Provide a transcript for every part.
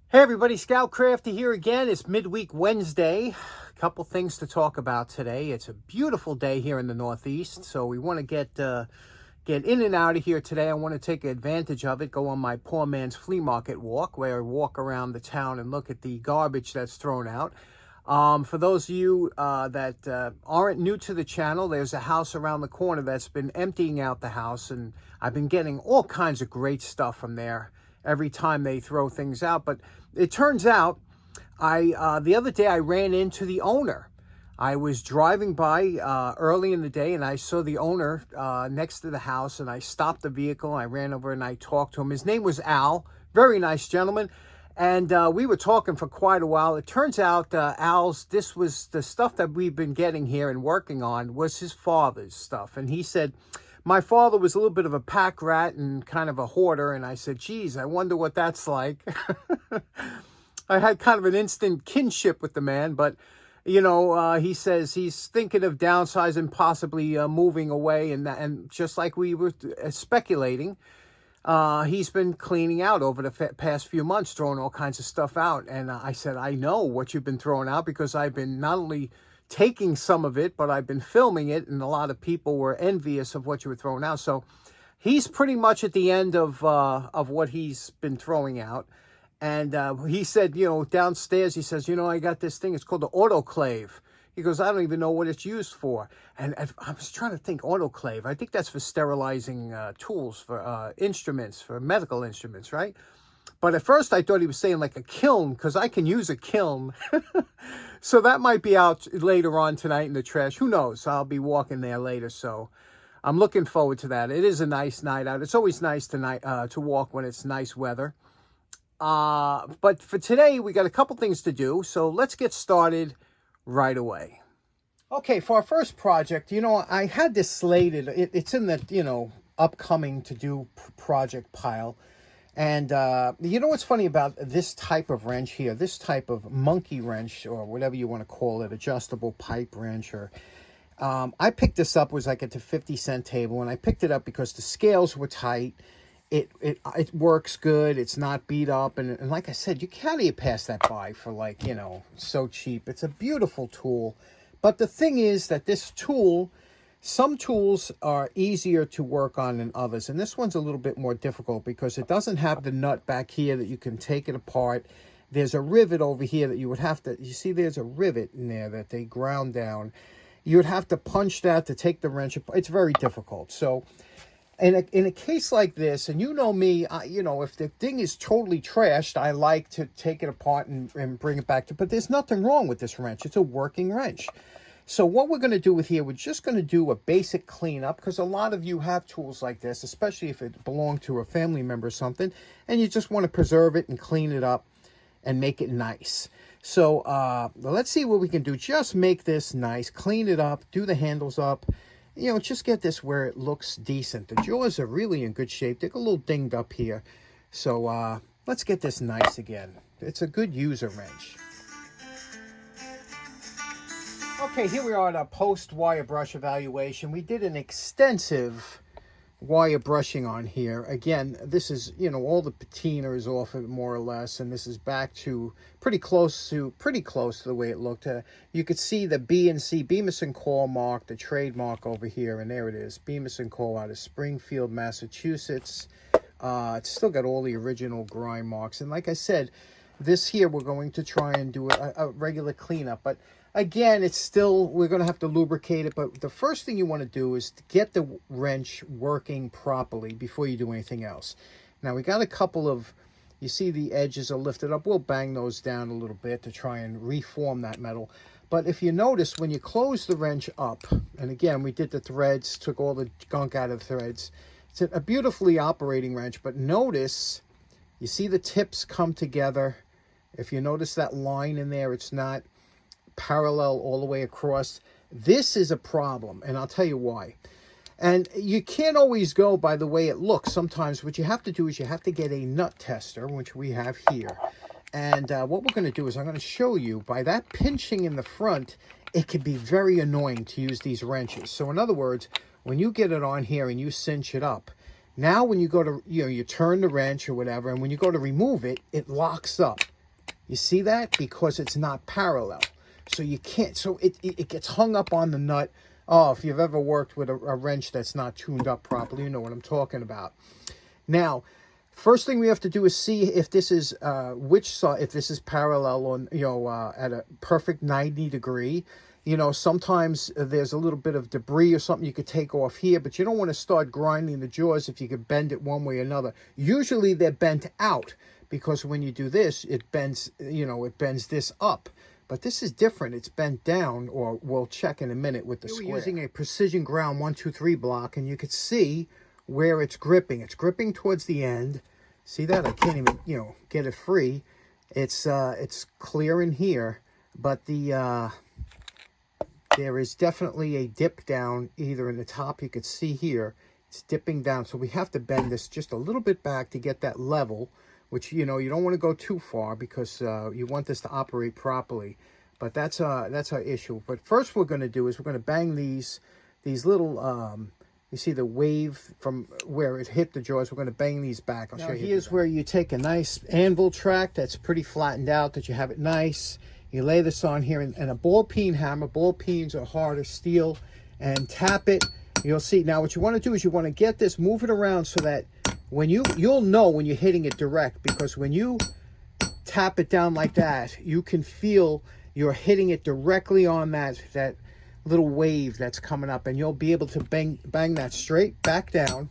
Hey everybody, Scout Crafty here again. It's midweek Wednesday. A couple things to talk about today. It's a beautiful day here in the Northeast, so we want to get in and out of here today. I want to take advantage of it, go on my poor man's flea market walk, where I walk around the town and look at the garbage that's thrown out. For those of you that aren't new to the channel, there's a house around the corner that's been emptying out the house, and I've been getting all kinds of great stuff from there every time they throw things out. But it turns out, the other day I ran into the owner. I was driving by early in the day, and I saw the owner next to the house, and I stopped the vehicle. I ran over and I talked to him. His name was Al, very nice gentleman. And we were talking for quite a while. It turns out this was the stuff that we've been getting here and working on was his father's stuff. And he said, my father was a little bit of a pack rat and kind of a hoarder. And I said, geez, I wonder what that's like. I had kind of an instant kinship with the man, but he says he's thinking of downsizing, possibly moving away. And just like we were speculating, he's been cleaning out over the past few months, throwing all kinds of stuff out. And I said, I know what you've been throwing out, because I've been not only taking some of it, but I've been filming it, and a lot of people were envious of what you were throwing out. So he's pretty much at the end of what he's been throwing out. And he said, downstairs, he says, I got this thing. It's called the autoclave. He goes, I don't even know what it's used for. And I was trying to think, autoclave. I think that's for sterilizing tools, for instruments, for medical instruments, right? But at first I thought he was saying like a kiln, because I can use a kiln. So that might be out later on tonight in the trash. Who knows? I'll be walking there later. So I'm looking forward to that. It is a nice night out. It's always nice to walk when it's nice weather. But for today, we got a couple things to do. So let's get started right away. Okay, for our first project, I had this slated. It's in the, upcoming to do project pile. And what's funny about this type of wrench here, this type of monkey wrench, or whatever you want to call it, adjustable pipe wrench, or I picked this up, was like at the 50-cent table, and I picked it up because the scales were tight. It works good. It's not beat up. And like I said, you can't even pass that by for like, so cheap. It's a beautiful tool. But the thing is that this tool, some tools are easier to work on than others. And this one's a little bit more difficult because it doesn't have the nut back here that you can take it apart. There's a rivet over here that you would have to, you see there's a rivet in there that they ground down. You would have to punch that to take the wrench apart. It's very difficult. So in a case like this, and me, if the thing is totally trashed, I like to take it apart and bring it back to, but there's nothing wrong with this wrench. It's a working wrench. So what we're going to do with here, we're just going to do a basic cleanup, because a lot of you have tools like this, especially if it belonged to a family member or something, and you just want to preserve it and clean it up and make it nice. So let's see what we can do. Just make this nice, clean it up, do the handles up, just get this where it looks decent. The jaws are really in good shape. They're a little dinged up here. So let's get this nice again. It's a good user wrench. Okay, here we are at our post-wire brush evaluation. We did an extensive wire brushing on here. Again, this is, all the patina is off it more or less, and this is back to pretty close to the way it looked. You could see the B&C, Bemis & Call mark, the trademark over here, and there it is, Bemis & Call out of Springfield, Massachusetts. It's still got all the original grind marks, and like I said, this here we're going to try and do a regular cleanup, but again, it's still, we're going to have to lubricate it. But the first thing you want to do is to get the wrench working properly before you do anything else. Now, we got a couple of, you see the edges are lifted up. We'll bang those down a little bit to try and reform that metal. But if you notice, when you close the wrench up, and again, we did the threads, took all the gunk out of the threads. It's a beautifully operating wrench, but notice, you see the tips come together. If you notice that line in there, it's not parallel all the way across. This is a problem, and I'll tell you why. And you can't always go by the way it looks. Sometimes what you have to do is you have to get a nut tester, which we have here. And what we're going to do is I'm going to show you, by that pinching in the front, it can be very annoying to use these wrenches. So in other words, when you get it on here and you cinch it up, now when you go to, you turn the wrench or whatever, and when you go to remove it, it locks up. You see that? Because it's not parallel. So you can't, so it gets hung up on the nut. Oh, if you've ever worked with a wrench that's not tuned up properly, you know what I'm talking about. Now, first thing we have to do is see if this is which side, if this is parallel on, you know, at a perfect 90 degree. You know, sometimes there's a little bit of debris or something you could take off here, but you don't want to start grinding the jaws if you could bend it one way or another. Usually they're bent out because when you do this, it bends, you know, it bends this up. But this is different. It's bent down, or we'll check in a minute with the square. We're using a precision ground 1, 2, 3 block, and you can see where it's gripping. It's gripping towards the end. See that? I can't even, you know, get it free. It's clear in here, but the there is definitely a dip down either in the top. You could see here it's dipping down, so we have to bend this just a little bit back to get that level, which, you know, you don't want to go too far because you want this to operate properly. But that's our issue. But first we're going to do is we're going to bang these little you see the wave from where it hit the jaws. We're going to bang these back. I'll show you. Here's where you take a nice anvil track that's pretty flattened out, that you have it nice. You lay this on here, and a ball peen hammer. Ball peens are harder steel, and tap it. You'll see. Now what you want to do is you want to get this, move it around so that when you'll know when you're hitting it direct, because when you tap it down like that, you can feel you're hitting it directly on that little wave that's coming up, and you'll be able to bang that straight back down.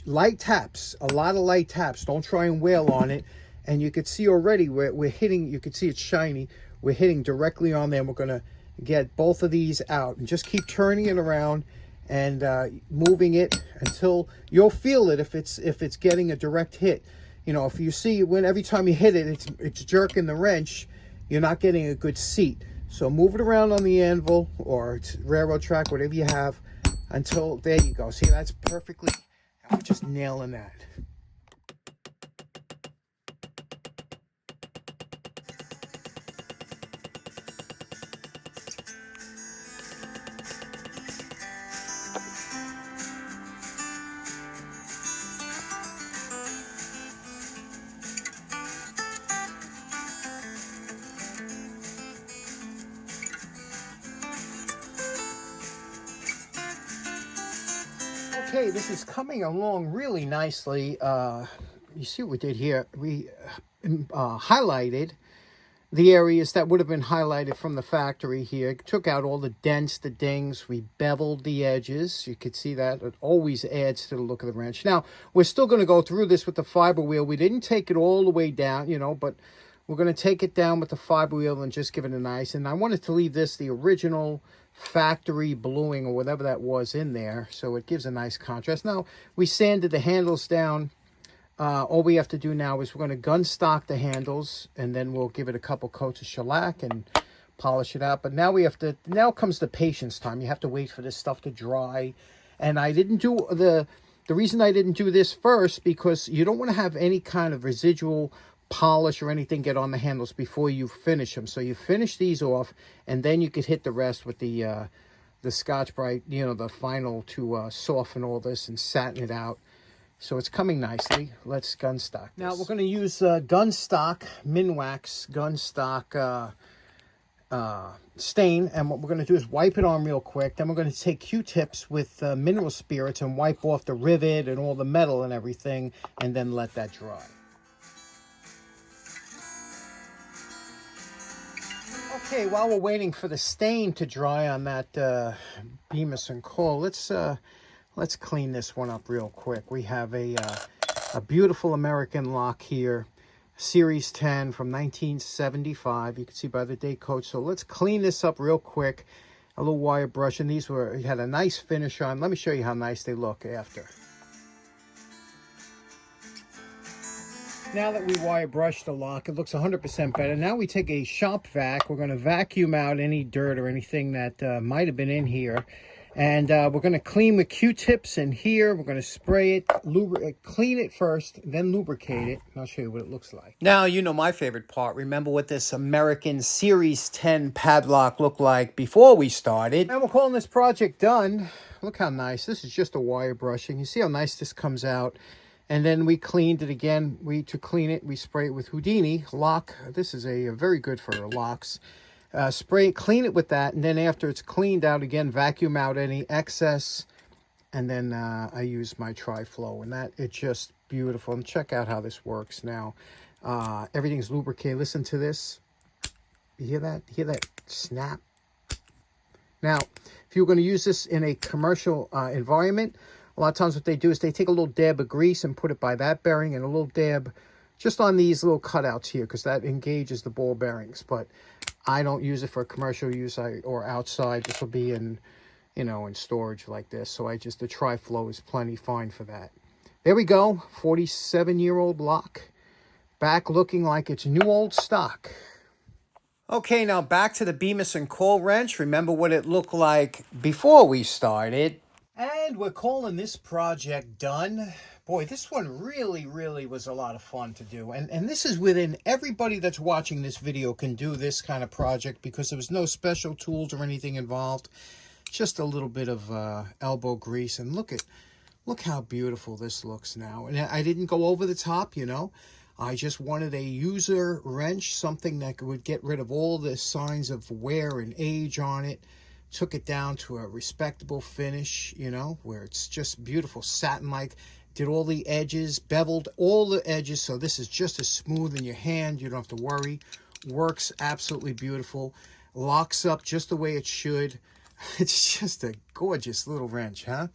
Light taps, a lot of light taps. Don't try and wail on it. And you can see already we're hitting, you can see it's shiny. We're hitting directly on there. And we're going to get both of these out and just keep turning it around and moving it until you'll feel it if it's getting a direct hit. You know, if you see when every time you hit it, it's jerking the wrench, you're not getting a good seat. So move it around on the anvil or it's railroad track, whatever you have, until, there you go. See, that's perfectly, I'm just nailing that. Okay, this is coming along really nicely. You see what we did here? We highlighted the areas that would have been highlighted from the factory here. Took out all the dents, the dings. We beveled the edges. You could see that. It always adds to the look of the wrench. Now, we're still going to go through this with the fiber wheel. We didn't take it all the way down, you know, but we're going to take it down with the fiber wheel and just give it a nice. And I wanted to leave this the original factory bluing or whatever that was in there, so it gives a nice contrast. Now we sanded the handles down. All we have to do now is we're going to gun stock the handles, and then we'll give it a couple coats of shellac and polish it out. But now we have to, now comes the patience time. You have to wait for this stuff to dry. And I didn't do the reason I didn't do this first, because you don't want to have any kind of residual polish or anything get on the handles before you finish them. So you finish these off, and then you could hit the rest with the Scotch-Brite, you know, the final to soften all this and satin it out. So it's coming nicely. Let's gun stock this. Now we're going to use gun stock, Minwax gun stock stain, and what we're going to do is wipe it on real quick. Then we're going to take Q-tips with mineral spirits and wipe off the rivet and all the metal and everything, and then let that dry. Okay, while we're waiting for the stain to dry on that Bemis and coal, let's clean this one up real quick. We have a beautiful American lock here, Series 10 from 1975. You can see by the date code. So let's clean this up real quick. A little wire brush, and these had a nice finish on. Let me show you how nice they look after. Now that we wire brushed the lock, it looks 100% better. Now we take a shop vac. We're going to vacuum out any dirt or anything that might have been in here. And we're going to clean with Q-tips in here. We're going to spray it, clean it first, then lubricate it. And I'll show you what it looks like. Now, you know my favorite part. Remember what this American Series 10 padlock looked like before we started. And we're calling this project done. Look how nice. This is just a wire brushing. You see how nice this comes out. And then we cleaned it again. To clean it, we spray it with Houdini lock. This is a very good for locks. Spray it, clean it with that, and then after it's cleaned out again, vacuum out any excess. And then I use my Tri-Flow, and it's just beautiful. And check out how this works now. Everything's lubricated. Listen to this. You hear that? You hear that snap? Now, if you're going to use this in a commercial environment, a lot of times what they do is they take a little dab of grease and put it by that bearing and a little dab just on these little cutouts here, because that engages the ball bearings. But I don't use it for commercial use or outside. This will be in, in storage like this. So the Tri-Flow is plenty fine for that. There we go. 47-year-old lock. Back looking like it's new old stock. Okay, now back to the Bemis and coil wrench. Remember what it looked like before we started. And we're calling this project done. Boy, this one really, really was a lot of fun to do. And this is within everybody that's watching this video can do this kind of project because there was no special tools or anything involved. Just a little bit of elbow grease. And look how beautiful this looks now. And I didn't go over the top, I just wanted a user wrench, something that would get rid of all the signs of wear and age on it. Took it down to a respectable finish, where it's just beautiful satin-like. Did all the edges, beveled all the edges, so this is just as smooth in your hand. You don't have to worry. Works absolutely beautiful. Locks up just the way it should. It's just a gorgeous little wrench, huh?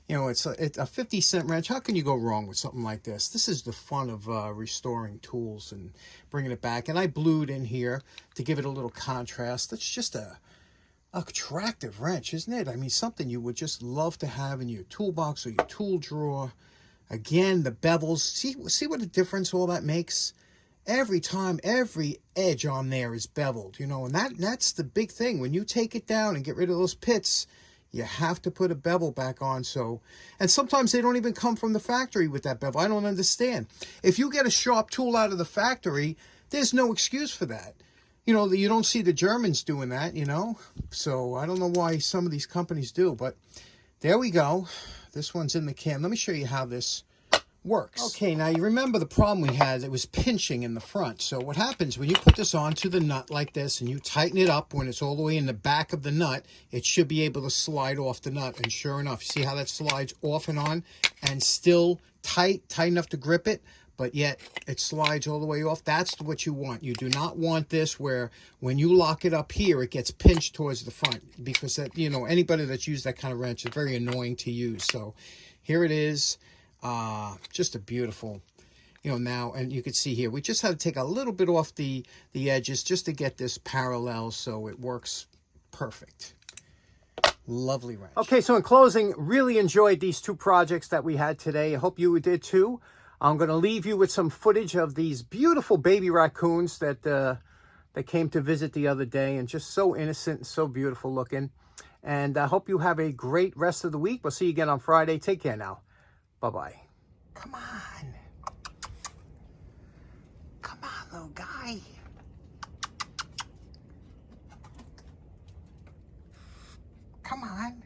It's a 50-cent wrench. How can you go wrong with something like this? This is the fun of restoring tools and bringing it back. And I blued in here to give it a little contrast. It's just a attractive wrench, isn't it? I mean, something you would just love to have in your toolbox or your tool drawer. Again, the bevels. See what a difference all that makes? Every time, every edge on there is beveled, and that's the big thing. When you take it down and get rid of those pits, you have to put a bevel back on. And sometimes they don't even come from the factory with that bevel. I don't understand. If you get a sharp tool out of the factory, there's no excuse for that. You don't see the Germans doing that, So I don't know why some of these companies do, but there we go. This one's in the can. Let me show you how this works. Okay, now you remember the problem we had. It was pinching in the front. So what happens when you put this onto the nut like this and you tighten it up when it's all the way in the back of the nut, it should be able to slide off the nut. And sure enough, you see how that slides off and on and still tight enough to grip it, but yet it slides all the way off. That's what you want. You do not want this where when you lock it up here, it gets pinched towards the front, because that, anybody that's used that kind of wrench is very annoying to use. So here it is. Just a beautiful, now, and you can see here, we just had to take a little bit off the edges just to get this parallel so it works perfect. Lovely wrench. Okay, so in closing, really enjoyed these two projects that we had today. I hope you did too. I'm going to leave you with some footage of these beautiful baby raccoons that came to visit the other day, and just so innocent and so beautiful looking. And I hope you have a great rest of the week. We'll see you again on Friday. Take care now. Bye-bye. Come on. Come on, little guy. Come on.